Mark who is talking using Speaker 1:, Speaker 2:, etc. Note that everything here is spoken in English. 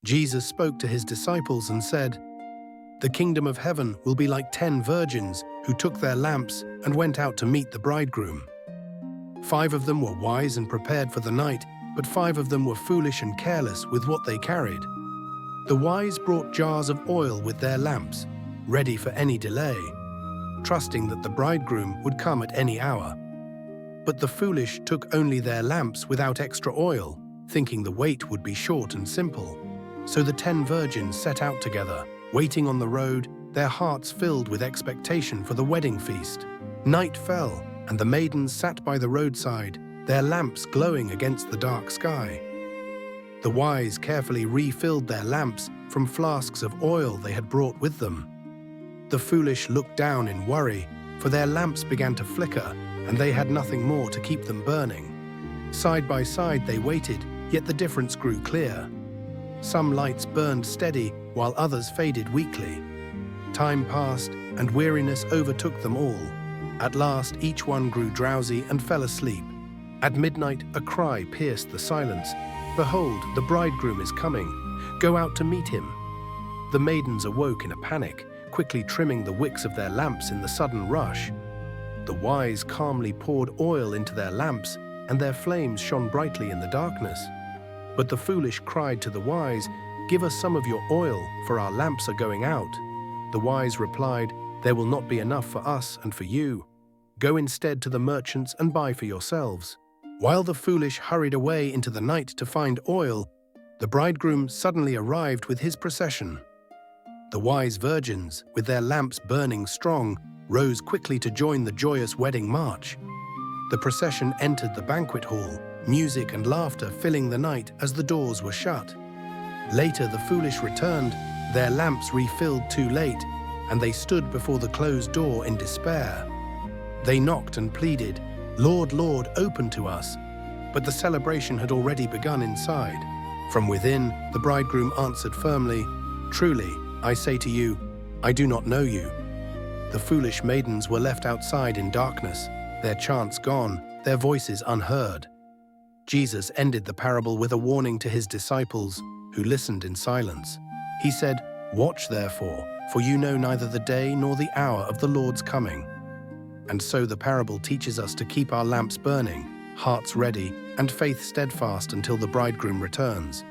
Speaker 1: Jesus spoke to his disciples and said, "The kingdom of heaven will be like 10 virgins who took their lamps and went out to meet the bridegroom. 5 of them were wise and prepared for the night, but 5 of them were foolish and careless with what they carried. The wise brought jars of oil with their lamps, ready for any delay, trusting that the bridegroom would come at any hour. But the foolish took only their lamps without extra oil, thinking the wait would be short and simple. So the 10 virgins set out together, waiting on the road, their hearts filled with expectation for the wedding feast. Night fell, and the maidens sat by the roadside, their lamps glowing against the dark sky. The wise carefully refilled their lamps from flasks of oil they had brought with them. The foolish looked down in worry, for their lamps began to flicker, and they had nothing more to keep them burning. Side by side they waited, yet the difference grew clear. Some lights burned steady, while others faded weakly. Time passed, and weariness overtook them all. At last each one grew drowsy and fell asleep. At midnight a cry pierced the silence. "Behold, the bridegroom is coming. Go out to meet him." The maidens awoke in a panic, quickly trimming the wicks of their lamps in the sudden rush. The wise calmly poured oil into their lamps, and their flames shone brightly in the darkness. But the foolish cried to the wise, "Give us some of your oil, for our lamps are going out." The wise replied, "There will not be enough for us and for you. Go instead to the merchants and buy for yourselves." While the foolish hurried away into the night to find oil, the bridegroom suddenly arrived with his procession. The wise virgins, with their lamps burning strong, rose quickly to join the joyous wedding march. The procession entered the banquet hall, music and laughter filling the night as the doors were shut. Later the foolish returned, their lamps refilled too late, and they stood before the closed door in despair. They knocked and pleaded, "Lord, Lord, open to us." But the celebration had already begun inside. From within, the bridegroom answered firmly, "Truly, I say to you, I do not know you." The foolish maidens were left outside in darkness, their chance gone, their voices unheard. Jesus ended the parable with a warning to his disciples, who listened in silence. He said, "Watch therefore, for you know neither the day nor the hour of the Lord's coming." And so the parable teaches us to keep our lamps burning, hearts ready, and faith steadfast until the bridegroom returns.